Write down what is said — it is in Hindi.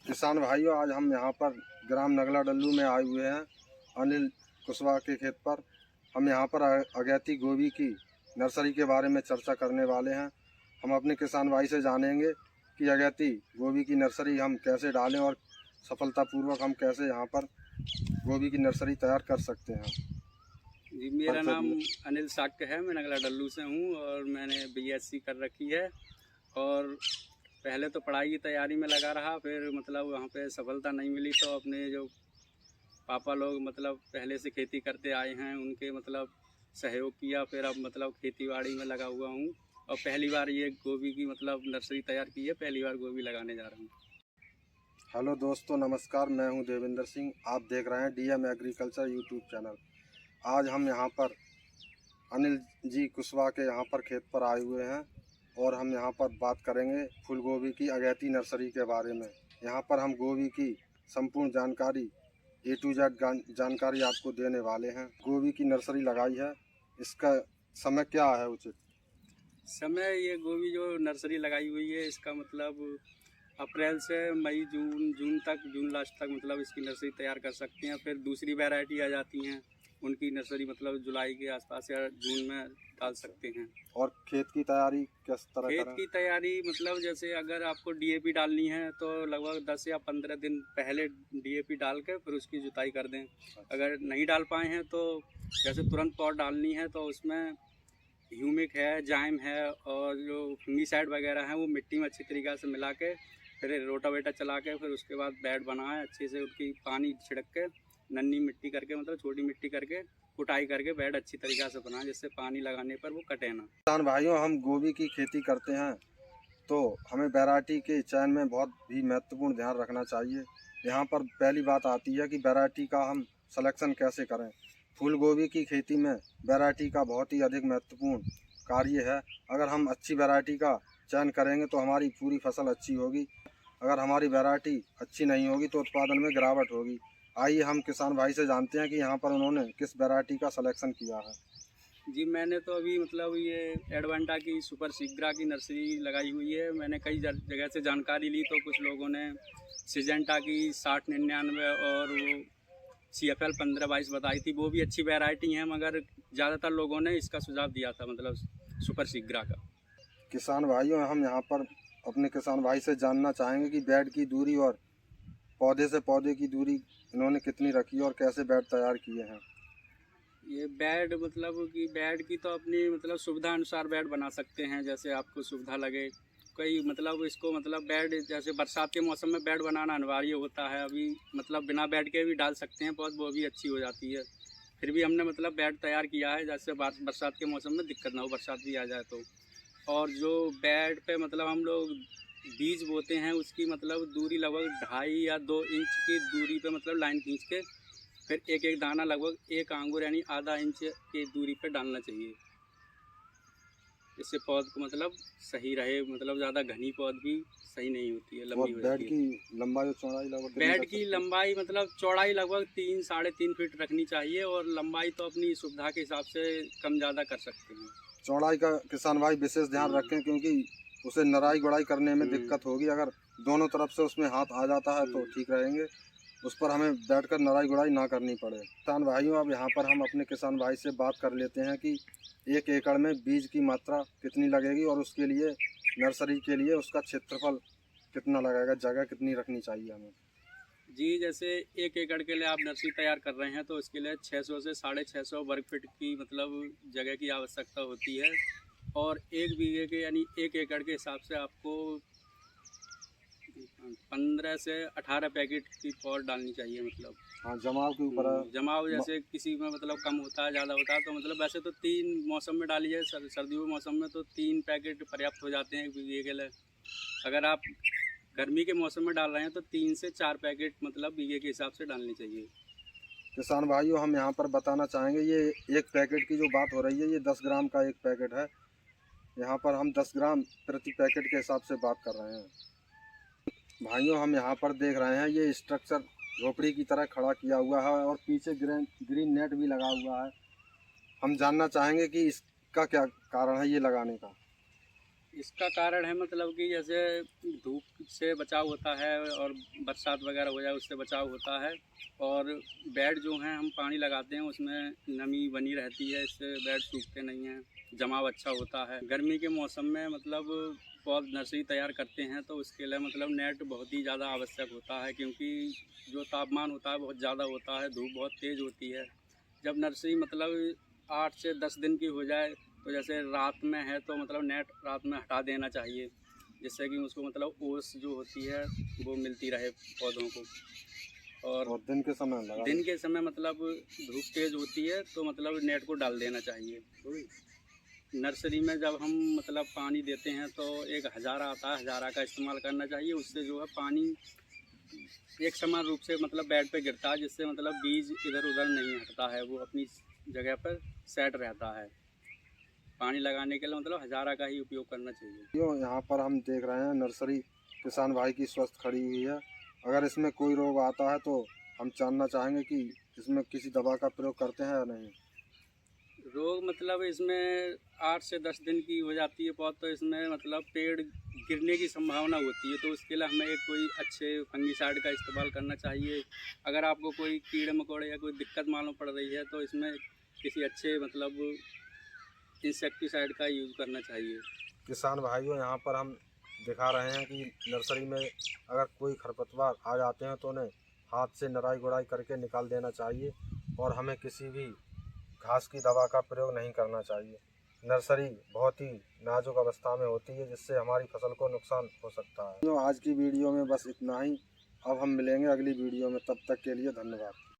किसान भाइयों, आज हम यहाँ पर ग्राम नगला डल्लू में आए हुए हैं अनिल कुशवाहा के खेत पर। हम यहाँ पर अगैती गोभी की नर्सरी के बारे में चर्चा करने वाले हैं। हम अपने किसान भाई से जानेंगे कि अगैती गोभी की नर्सरी हम कैसे डालें और सफलतापूर्वक हम कैसे यहाँ पर गोभी की नर्सरी तैयार कर सकते हैं। जी, मेरा नाम अनिल साक्य है। मैं नगला डल्लू से हूँ और मैंने बीएससी कर रखी है। और पहले तो पढ़ाई की तैयारी में लगा रहा, फिर मतलब वहाँ पे सफलता नहीं मिली तो अपने जो पापा लोग मतलब पहले से खेती करते आए हैं उनके मतलब सहयोग किया। फिर अब मतलब खेती बाड़ी में लगा हुआ हूँ और पहली बार ये गोभी की मतलब नर्सरी तैयार की है। पहली बार गोभी लगाने जा रहा हूँ। हेलो दोस्तों, नमस्कार। मैं हूँ देवेंद्र सिंह। आप देख रहे हैं डीएम एग्रीकल्चर यूट्यूब चैनल। आज हम यहाँ पर अनिल जी कुशवाहा के यहाँ पर खेत पर आए हुए हैं और हम यहाँ पर बात करेंगे फूल गोभी की अगैती नर्सरी के बारे में। यहाँ पर हम गोभी की संपूर्ण जानकारी A to Z जानकारी आपको देने वाले हैं। गोभी की नर्सरी लगाई है, इसका समय क्या है उचित? समय ये गोभी जो नर्सरी लगाई हुई है इसका मतलब अप्रैल से मई जून तक, जून लास्ट तक मतलब इसकी नर्सरी तैयार कर सकते हैं। फिर दूसरी वैरायटी आ जाती हैं, उनकी नर्सरी मतलब जुलाई के आसपास या जून में डाल सकते हैं। और खेत की तैयारी किस तरह खेत करें? की तैयारी मतलब जैसे अगर आपको डीएपी डालनी है तो लगभग 10 या 15 दिन पहले डीएपी डाल के फिर उसकी जुताई कर दें। अगर नहीं डाल पाए हैं तो जैसे तुरंत पॉट डालनी है तो उसमें ह्यूमिक है, जाइम है और जो फंगीसाइड वगैरह है वो मिट्टी में अच्छी तरीक़े से मिला के फिर रोटावेटर चला के फिर उसके बाद बेड बनाए अच्छे से, उनकी पानी छिड़क के नन्ही मिट्टी करके मतलब छोटी मिट्टी करके कुटाई करके बेड अच्छी तरीक़े से बनाए जिससे पानी लगाने पर वो कटे ना। किसान भाइयों, हम गोभी की खेती करते हैं तो हमें वैरायटी के चयन में बहुत भी महत्वपूर्ण ध्यान रखना चाहिए। यहाँ पर पहली बात आती है कि वैरायटी का हम सिलेक्शन कैसे करें। फूल गोभी की खेती में वैरायटी का बहुत ही अधिक महत्वपूर्ण कार्य है। अगर हम अच्छी वैरायटी का चयन करेंगे तो हमारी पूरी फसल अच्छी होगी। अगर हमारी वैरायटी अच्छी नहीं होगी तो उत्पादन में गिरावट होगी। आइए हम किसान भाई से जानते हैं कि यहाँ पर उन्होंने किस वैरायटी का सिलेक्शन किया है। जी, मैंने तो अभी मतलब ये एडवांटा की सुपर सीग्रा की नर्सरी लगाई हुई है। मैंने कई जगह से जानकारी ली तो कुछ लोगों ने सिजेंटा की 6099 और वो CFL 1522 बताई थी, वो भी अच्छी वैरायटी हैं, मगर ज़्यादातर लोगों ने इसका सुझाव दिया था मतलब सुपर सीग्रा का। किसान भाइयों, हम यहाँ पर अपने किसान भाई से जानना चाहेंगे कि बेड की दूरी और पौधे से पौधे की दूरी इन्होंने कितनी रखी है और कैसे बेड तैयार किए हैं। ये बेड मतलब कि बेड की तो अपनी मतलब सुविधा अनुसार बेड बना सकते हैं, जैसे आपको सुविधा लगे। कई मतलब इसको मतलब बेड जैसे बरसात के मौसम में बेड बनाना अनिवार्य होता है। अभी मतलब बिना बेड के भी डाल सकते हैं पौध, वो भी अच्छी हो जाती है। फिर भी हमने मतलब बेड तैयार किया है जैसे बरसात के मौसम में दिक्कत ना हो, बरसात भी आ जाए तो। और जो बेड पे मतलब हम लोग बीज बोते हैं उसकी मतलब दूरी लगभग 2.5 या 2 इंच की दूरी पे मतलब लाइन खींच के फिर एक एक दाना लगभग 1 आंगुर यानी आधा इंच की दूरी पे डालना चाहिए। इससे पौध को मतलब सही रहे, मतलब ज़्यादा घनी पौध भी सही नहीं होती है, लंबी हो बेड जाती है। की लंबाई और चौड़ाई लगभग बेड की लंबाई मतलब चौड़ाई लगभग 3 साढ़े 3 फीट रखनी चाहिए और लंबाई तो अपनी सुविधा के हिसाब से कम ज़्यादा कर सकते हैं। चौड़ाई का किसान भाई विशेष ध्यान रखें क्योंकि उसे नराई गुड़ाई करने में दिक्कत होगी। अगर दोनों तरफ से उसमें हाथ आ जाता है तो ठीक रहेंगे, उस पर हमें बैठकर नराई गुड़ाई ना करनी पड़े। किसान भाइयों, अब यहाँ पर हम अपने किसान भाई से बात कर लेते हैं कि 1 एकड़ में बीज की मात्रा कितनी लगेगी और उसके लिए नर्सरी के लिए उसका क्षेत्रफल कितना लगेगा, जगह कितनी रखनी चाहिए हमें। जी, जैसे 1 एकड़ के लिए आप नर्सरी तैयार कर रहे हैं तो इसके लिए 600 से 650 वर्ग फीट की मतलब जगह की आवश्यकता होती है। और 1 बीघे के यानी 1 एकड़ के हिसाब से आपको 15 से 18 पैकेट की पॉट डालनी चाहिए मतलब। हाँ, जमाव के ऊपर है। जमाव जैसे किसी में मतलब कम होता है, ज़्यादा होता है तो मतलब वैसे तो 3 मौसम में डालिए। सर्दियों के मौसम में तो 3 पैकेट पर्याप्त हो जाते हैं 1 बीघे के लिए। अगर आप गर्मी के मौसम में डाल रहे हैं तो 3 से 4 पैकेट मतलब बीघे के हिसाब से डालनी चाहिए। किसान भाइयों, हम यहाँ पर बताना चाहेंगे, ये 1 पैकेट की जो बात हो रही है ये 10 ग्राम का 1 पैकेट है। यहाँ पर हम 10 ग्राम प्रति पैकेट के हिसाब से बात कर रहे हैं। भाइयों, हम यहाँ पर देख रहे हैं ये स्ट्रक्चर झोपड़ी की तरह खड़ा किया हुआ है और पीछे ग्रीन नेट भी लगा हुआ है। हम जानना चाहेंगे कि इसका क्या कारण है ये लगाने का। इसका कारण है मतलब कि जैसे धूप से बचाव होता है और बरसात वगैरह हो जाए उससे बचाव होता है। और बेड जो हैं हम पानी लगाते हैं उसमें नमी बनी रहती है, इससे बेड सूखते नहीं हैं, जमाव अच्छा होता है। गर्मी के मौसम में मतलब पौध नर्सरी तैयार करते हैं तो उसके लिए मतलब नेट बहुत ही ज़्यादा आवश्यक होता है, क्योंकि जो तापमान होता है बहुत ज़्यादा होता है, धूप बहुत तेज़ होती है। जब नर्सरी मतलब 8 से 10 दिन की हो जाए तो जैसे रात में है तो मतलब नेट रात में हटा देना चाहिए, जिससे कि उसको मतलब ओस जो होती है वो मिलती रहे पौधों को। और और दिन के समय लगा दिन के समय मतलब धूप तेज़ होती है तो मतलब नेट को डाल देना चाहिए। तो नर्सरी में जब हम मतलब पानी देते हैं तो एक हजारा आता है, हजारा का इस्तेमाल करना चाहिए। उससे जो है पानी एक समान रूप से मतलब बेड पे गिरता है, जिससे मतलब बीज इधर उधर नहीं हटता है, वो अपनी जगह पर सेट रहता है। पानी लगाने के लिए मतलब हजारा का ही उपयोग करना चाहिए। क्यों यहाँ पर हम देख रहे हैं नर्सरी किसान भाई की स्वस्थ खड़ी हुई है। अगर इसमें कोई रोग आता है तो हम जानना चाहेंगे कि इसमें किसी दवा का प्रयोग करते हैं या नहीं। रोग मतलब इसमें 8 से 10 दिन की हो जाती है पौध, तो इसमें मतलब पेड़ गिरने की संभावना होती है, तो उसके लिए हमें एक कोई अच्छे फंगिसाइड का इस्तेमाल करना चाहिए। अगर आपको कोई कीड़े मकोड़े या कोई दिक्कत मालूम पड़ रही है तो इसमें किसी अच्छे मतलब इंसेक्टिसाइड का यूज़ करना चाहिए। किसान भाइयों यहाँ पर हम दिखा रहे हैं कि नर्सरी में अगर कोई खरपतवार आ जाते हैं तो उन्हें हाथ से नराई गुड़ाई करके निकाल देना चाहिए और हमें किसी भी घास की दवा का प्रयोग नहीं करना चाहिए। नर्सरी बहुत ही नाजुक अवस्था में होती है, जिससे हमारी फसल को नुकसान हो सकता है। तो आज की वीडियो में बस इतना ही। अब हम मिलेंगे अगली वीडियो में, तब तक के लिए धन्यवाद।